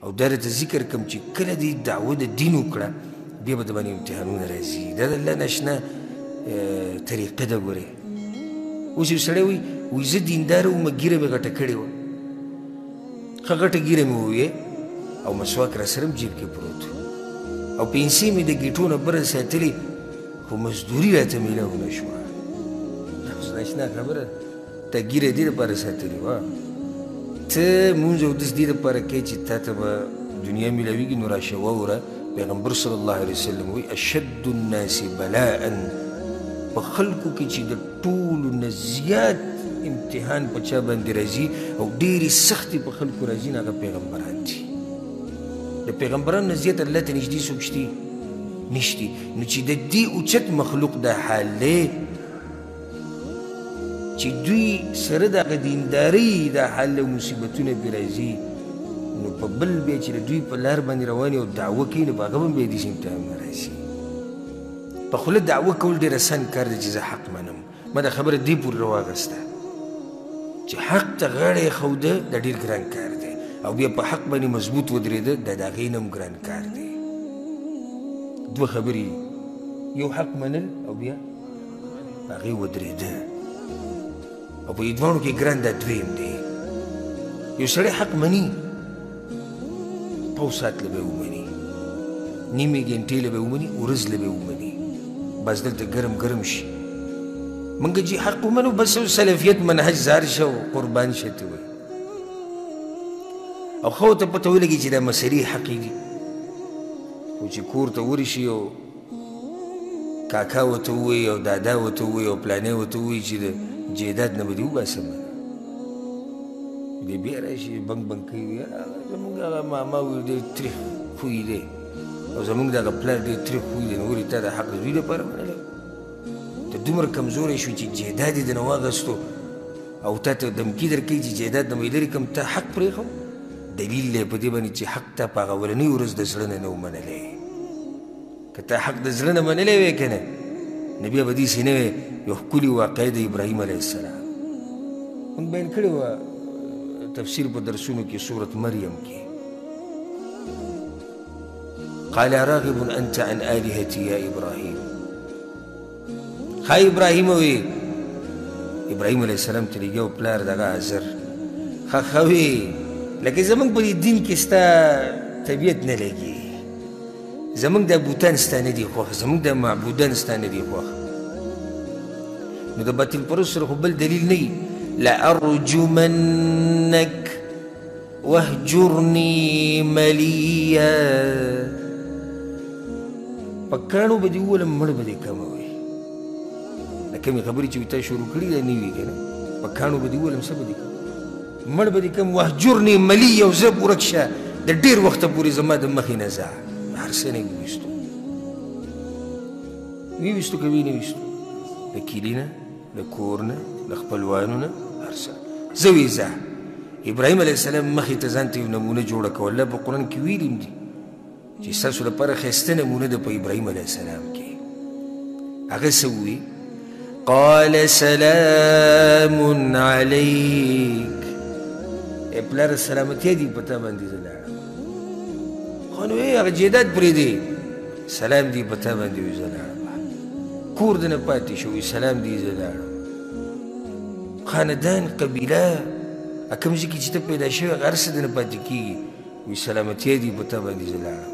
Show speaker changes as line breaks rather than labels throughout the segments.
او دا درته ذکر کم چې کله دې دعوه د دین وکړه بیا به د باندې امتحانونه راځي دا د الله ناشنا طریقه ده ګورې اوس یو سړی وایي زه دینداره وم ږیره مې غټه کړې وه ښه غټه ږیره مې وویې او مسواک را سره هم جیب کې پروت او پیسې مې د ګیټو نه بره ساتلې خو مزدوري راته میلاو نه شوه دا اوس ناشنا خبره تا ږیره دې دپاره ساتلې وه ته مونځ او اودس دې دپاره کوې چې تا ته به دنیا میلاویږي نو راشه واوره پیغمبر صلی الله علیه وسلم وایي اشد الناس بلاء په خلکو کې چې د ټولو نه زیات امتحان په چا باندې راځي او ډېرې سختې په خلکو راځي نو هغه پیغمبران دي د پیغمبرانو نه زیات الله ته نږدې څوک شتي نشتي نو چې د دې اوچت مخلوق دا حال دی چې دوی سره د هغه دیندارۍ دا حال او مصیبتونه پرې راځي نو په بل بیا چې د دوی په لار باندې روان او دعوه کوي نو په هغه هم بیا داسې امتحانونه راځي په خوله دعوه کول ډېر اسان کار دی چې زه حق منم ما دا خبره دې پورې راواغسته چې حق ته غاړه ایښوده دا ډېر ګران کار دی او بیا په حق باندې مضبوط ودرېده دا د هغې نه هم ګران کار دی دوه خبرې دي یو حق منل او بیا په هغې ودرېده او په دې دواړو کې ګران دا دویم دی یو سړی حق مني پاو ساعت له به یې ومني نیمې ګنټې له به یې ومني ورځ له به یې ومني بس دلته ګرم ګرم شي موږ چې حق ومنو بس سلفیت منهج زار شه او قربان شه ته وایي او ښه ورته پته ولګي چې دا مسلې حقې دي خو چې کور ته ورشي او کاکا ورته ووایي او دادا ورته ووایي او پلانی ورته ووایي چې د جیداد نه به دې وباسم دی بیا راشي بنګ بنګ کوي زمونږ هغه ماما وایي ډېر تریخ خوی دی او زمونږ دغه پلار ډېر تریخ خوی دی نو ولې تا د حق د دوی لپاره منلی ته دومره کمزوری شو چې جیداد یې دنه واخیستو او تا ته دمکي درکوي چې جیداد نه به یې لرې کړم ته حق پرېښو دلیل دی په دې باندې چې حق ته په هغه اولنۍ ورځ د زړه نه و منلی که ته حق د زړه نه منلی وی که نه نو بیا به داسې نه وی یو ښکلې واقعه د ابراهیم علیه السلام موږ بیان کړې وه تفسیر په درسونو کې سورت مریم کې قال راغب انت عن آلهتي یا ابراهیم ښه ابراهیم وی ابراهیم علیه السلام ته لېږي او پلار دغه حاضر ښه وی لکه زمونږ په دې دین کې ستا طبیعت نه لګي زمونږ دا بوتان ستا نه دي خوښ زمونږ دا معبودان ستا نه دي خوښ نو د باطل پرست سره خو بل دلیل نه وي لأرجمنك واهجرني مليا په کاڼو به دې وولم مړ به دې کمه وي د کمې خبرې چې تا شروع کړي دا نه وي که نه په کاڼو به دې وولم څه به دې کم مړ به دې کم واهجرني مليا او زه ورک شه د ډېر وخته پورې زما د مخې نه ځه هر څه نه یې وویستو ویویستو که ویې نه ویستو د کلي نه د کور نه د خپلوانو نه هر څه زه وی ځه ابراهیم علیه السلام مخې ته ځان ته یو نمونه جوړه کړه الله په قرآن کې ویلي دي چې ستاسو لپاره ښایسته نمونه ده په ابراهیم علیه السلام کې هغه څه ووي قال سلام علیک ای پلاره سلامتیا دي په تا باندې زه لاړم خو نو هغه جیداد پرېږدې سلام دي په تا باندې وي زه لاړم کور د نه پاتې شو سلام دي زه لاړم خاندان قبیله کوم ځای کې چې ته پیدا شوی هغه هر څه د نه پاتې کېږي وایي سلامتیا دي په تا باندې زه لاړم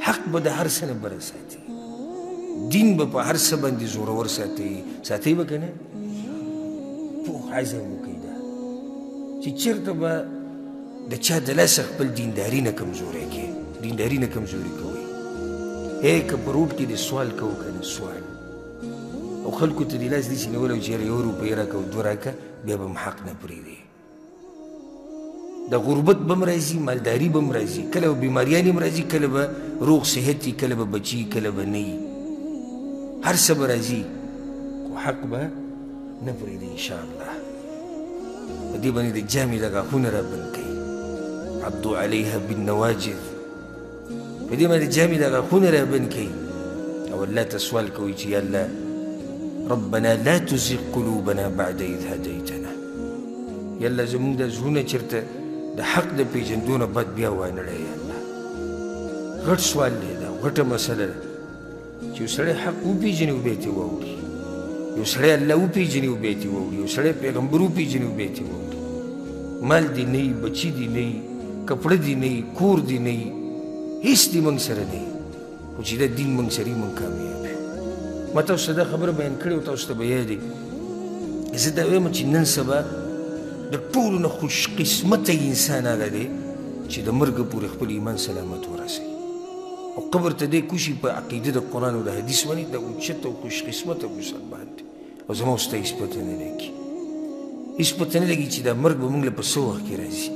حق به د هر څه نه بره ساتي دین به په هر څه باندې زورور ساتي به که نه پوخ عزم وکړي دا چې چېرته به د چا د لاسه خپل دینداري نه کمزوری کړي دینداري نه کمزوري کوئ که په روډ کې د سوال کوو که نه سوال او خلکو ته د لاس داسې نیولی چې یاره 1 روپۍ راکړه او 2 راکړه بیا به م حق نه پرېږدي د غربت به م راځي مالداري به م راځي کله به بیماریان هم راځي کله به روغ صحت وي کله به بچي کله به نه وي هر څه به راځي خو حق به نه پرېږدي انشاءالله په دې باندې د جامې د غاښونه را بند کوي عبدو علیها بالنواجذ په دې باندې جامې د غاښونه را بند کوي او الله ته سوال کوي چې یا الله ربنا لا تزغ قلوبنا بعد إذ هديتنا یا الله زمونږ د زړونه چېرته د حق د پیژندو نه بد بیا وانړی یا الله غټ سوال دی دا غټه مسله ده چې یو سړی حق وپېژني او بیا یې واوري یو سړی الله وپېژني او بیا یې واوري یو سړی پیغمبر وپېژني او بیا یې واوري مال دې نه وي بچي دې نه وي کپړه دې نه وي کور دې نه وي هېڅ دې موږ سره نه وي خو چې دا دین موږ سره وي موږ کامیاب یو ما تاسو ته دا خبره بیان کړې وه تاسو ته به یاد زه دا وایم چې نن سبا د ټولو نه خوش قسمته انسان هغه دی چې د مرګه پورې خپل ایمان سلامت ورسوي او قبر ته دی کوشي په عقیده د قرآن او د حدیث باندې د اوچت او خوش قسمته مسلمان دی او زما اوس ته هېڅ پته نه لګي هېڅ پته نه لګي چې دا مرګ به موږ له په څه وخت کې راځي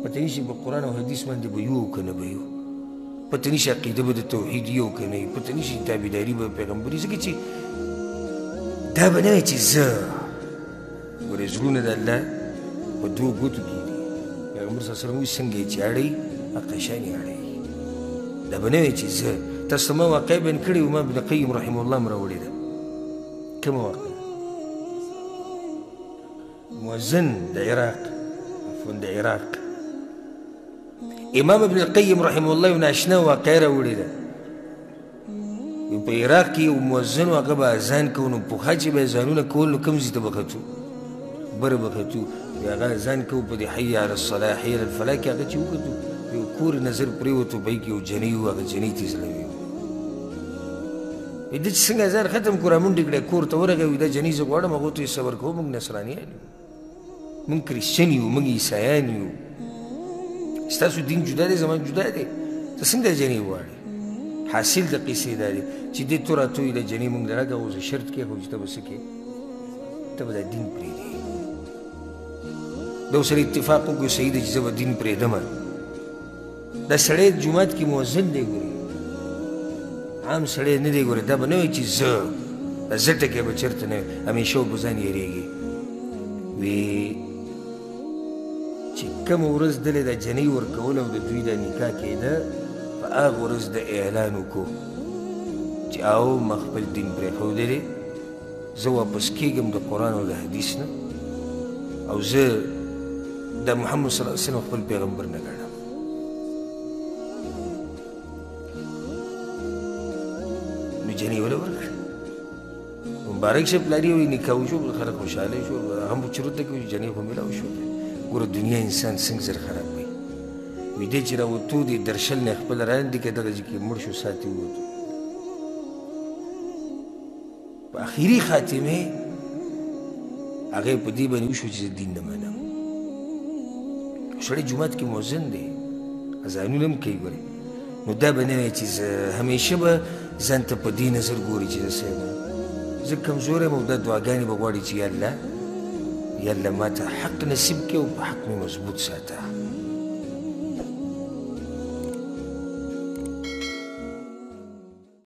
پته نشي په قرآن او حدیث باندې به یو که نه به یو پته نشي عقیده به د توحید یو که نه وي پته نشي تابعداري به پیغمبري ځکه چې دا به نه وي چې زه ګورې زړونه د الله په دوو ګوتو کې دي پیغمبر صلی الله علیه وسلم وایي څنګه یې چې اړوي هغه شان یې اړوي دا به نه وي چې زه تاسو ته ما واقع بیان کړې وه ما ابن قیم رحمه الله م راوړې ده کومه واقع مؤذن د عراق عفوا د عراق امام ابن القیم رحمه الله یو ناشنا واقع راوړې ده په عراق کې یو مؤذن و هغه به اذان کوو نو پخوا چې به اذانونه کول نو کوم ځای ته به ختو بره به ختو هغه اذان کوو په دې حي علی الصلاح حي علی الفلاح کې هغه چې وکتو یو کور نظر پرېوتو بهی کې یو جنۍ و هغه جنۍ ته زړه وي ده چې څنګه اذان ختم کړو رامنډې کړی کور ته ورغی دا جنۍ زه غواړم هغو ته یې صبر کوو موږ نصرانیان یو موږ کریسچن یو موږ عیسایان یو ستاسو دین جدا دی زما جدا دی ته څنګه جنۍ غواړې حاصل د قصې دا دی چې دې تو راتوی د جنۍ موږ درګه اوس شرط کېښود چې ته به څه کې ته به دا دین پرېږدې دا سره اتفاق وکړو صحیح دی چې زه به دین پرېږدمه دا سړی جومات کې مؤذن دی ګورې عام سړی نه دی ګورې دا به نه وایي چې زه دا زه ټکی به چېرته نه وي همیشه به ځان یېرېږي وی چې کومه ورځ دلې دا جنۍ ورکول او د دوی دا نکاح کېده په هغه ورځ د اعلان وکړو چې او ما خپل دین پرېښودی دی زه واپس کېږم د قرآن او د حدیث نه او زه د محمد صلی الله علیه وسلم خپل پیغمبر نه ګڼم نو جنۍ وله ورکړه مبارک شه پلاري وایي نکاح وشو خلک خوشحاله شو هم په چرته کې جنۍ خو میلاو شو ګوره دنیا انسان څنګه زر خرابوي وي دی چې راوتو دي درشل نه خپل راندي کې دغه ځای کې مړ شو ساتي ووتو په اخري خاتمه هغه په دې باندې وشو چې دین نه منم سړی جومات کې مؤذن دی اذانونه هم کوي ګورې نو دا به نه وایي چې زه همیشه به ځان ته په دې نظر ګوري چې زه څه یم زه کمزور یم او دا دعاګانې به غواړي چې یا الله ما ته حق نصیب کړي او په حق مې مضبوط ساته